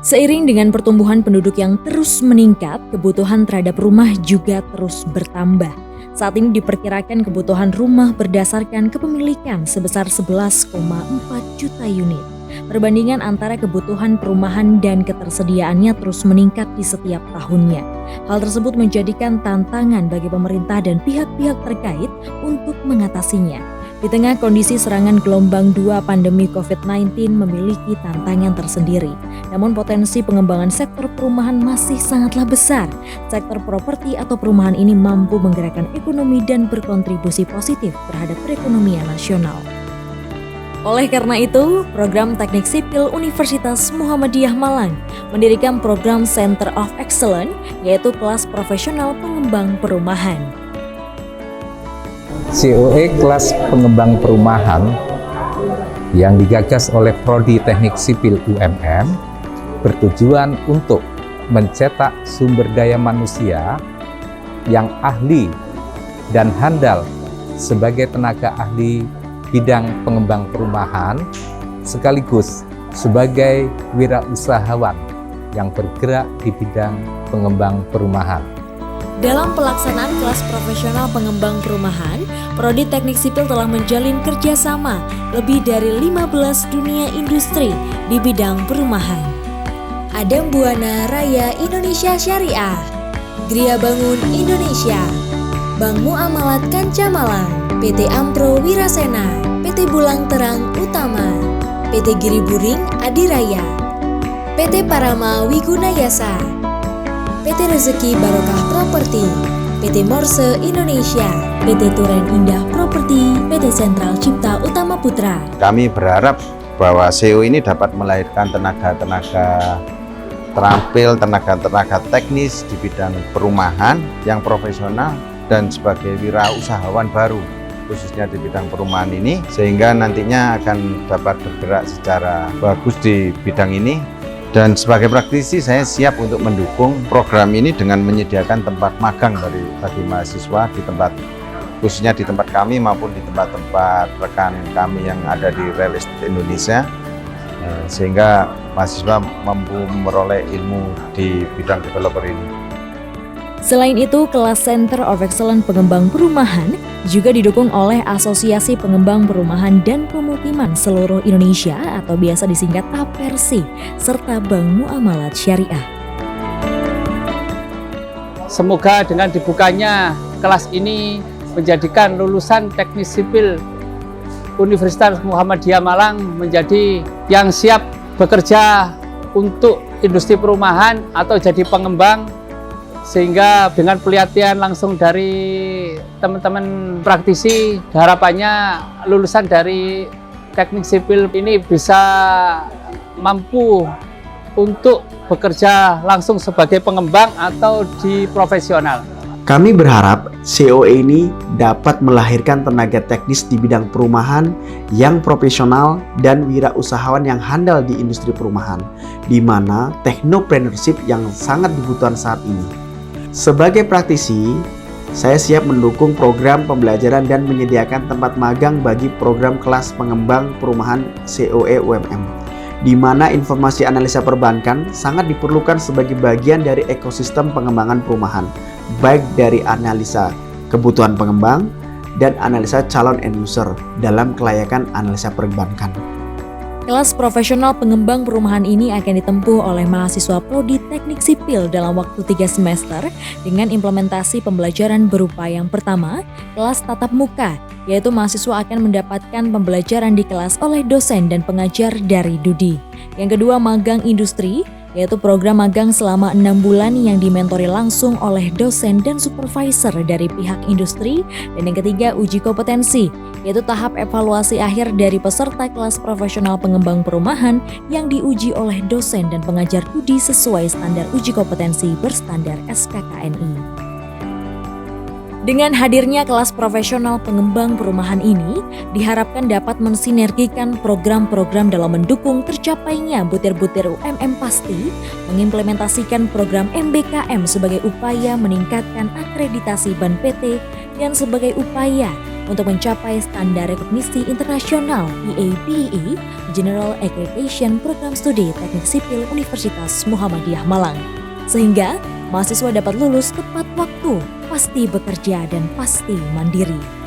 Seiring dengan pertumbuhan penduduk yang terus meningkat, kebutuhan terhadap rumah juga terus bertambah. Saat ini diperkirakan kebutuhan rumah berdasarkan kepemilikan sebesar 11,4 juta unit. Perbandingan antara kebutuhan perumahan dan ketersediaannya terus meningkat di setiap tahunnya. Hal tersebut menjadikan tantangan bagi pemerintah dan pihak-pihak terkait untuk mengatasinya. Di tengah kondisi serangan gelombang 2 pandemi COVID-19 memiliki tantangan tersendiri. Namun potensi pengembangan sektor perumahan masih sangatlah besar. Sektor properti atau perumahan ini mampu menggerakkan ekonomi dan berkontribusi positif terhadap perekonomian nasional. Oleh karena itu, Program Teknik Sipil Universitas Muhammadiyah Malang mendirikan program Center of Excellence, yaitu kelas profesional pengembang perumahan. COE kelas pengembang perumahan yang digagas oleh Prodi Teknik Sipil UMM bertujuan untuk mencetak sumber daya manusia yang ahli dan handal sebagai tenaga ahli bidang pengembang perumahan sekaligus sebagai wirausahawan yang bergerak di bidang pengembang perumahan. Dalam pelaksanaan kelas profesional pengembang perumahan, Prodi Teknik Sipil telah menjalin kerjasama lebih dari 15 dunia industri di bidang perumahan. Adam Buana Raya Indonesia Syariah, Gria Bangun Indonesia, Bank Muamalat Kanca Malang, PT Ampro Wirasena, PT Bulang Terang Utama, PT Giri Buring Adiraya, PT Parama Wigunayasa, PT Rezeki Barokah Properti, PT Morse Indonesia, PT Turen Indah Properti, PT Sentral Cipta Utama Putra. Kami berharap bahwa CEO ini dapat melahirkan tenaga-tenaga terampil, tenaga-tenaga teknis di bidang perumahan yang profesional dan sebagai wirausahawan baru, khususnya di bidang perumahan ini, sehingga nantinya akan dapat bergerak secara bagus di bidang ini. Dan sebagai praktisi saya siap untuk mendukung program ini dengan menyediakan tempat magang bagi mahasiswa di tempat, khususnya di tempat kami maupun di tempat-tempat rekan kami yang ada di Real Estate Indonesia, sehingga mahasiswa mampu meroleh ilmu di bidang developer ini. Selain itu, kelas Center of Excellence Pengembang Perumahan juga didukung oleh Asosiasi Pengembang Perumahan dan Pemukiman Seluruh Indonesia atau biasa disingkat APERSI, serta Bank Muamalat Syariah. Semoga dengan dibukanya kelas ini menjadikan lulusan teknik sipil Universitas Muhammadiyah Malang menjadi yang siap bekerja untuk industri perumahan atau jadi pengembang, sehingga dengan pelatihan langsung dari teman-teman praktisi, harapannya lulusan dari teknik sipil ini bisa mampu untuk bekerja langsung sebagai pengembang atau di profesional. Kami berharap COE ini dapat melahirkan tenaga teknis di bidang perumahan yang profesional dan wirausahawan yang handal di industri perumahan, di mana technopreneurship yang sangat dibutuhkan saat ini. Sebagai praktisi, saya siap mendukung program pembelajaran dan menyediakan tempat magang bagi program kelas pengembang perumahan COE UMM, di mana informasi analisa perbankan sangat diperlukan sebagai bagian dari ekosistem pengembangan perumahan, baik dari analisa kebutuhan pengembang dan analisa calon end user dalam kelayakan analisa perbankan. Kelas profesional pengembang perumahan ini akan ditempuh oleh mahasiswa Prodi Teknik Sipil dalam waktu 3 semester dengan implementasi pembelajaran berupa yang pertama, kelas tatap muka, yaitu mahasiswa akan mendapatkan pembelajaran di kelas oleh dosen dan pengajar dari DUDI. Yang kedua, magang industri, yaitu program magang selama 6 bulan yang dimentori langsung oleh dosen dan supervisor dari pihak industri. Dan yang ketiga, uji kompetensi, yaitu tahap evaluasi akhir dari peserta kelas profesional pengembang perumahan yang diuji oleh dosen dan pengajar DUDI sesuai standar uji kompetensi berstandar SKKNI. Dengan hadirnya kelas profesional pengembang perumahan ini, diharapkan dapat mensinergikan program-program dalam mendukung tercapainya butir-butir UMM pasti, mengimplementasikan program MBKM sebagai upaya meningkatkan akreditasi BAN PT, dan sebagai upaya untuk mencapai standar rekognisi internasional EAPE General Accreditation Program Studi Teknik Sipil Universitas Muhammadiyah Malang. Sehingga mahasiswa dapat lulus tepat waktu, pasti bekerja dan pasti mandiri.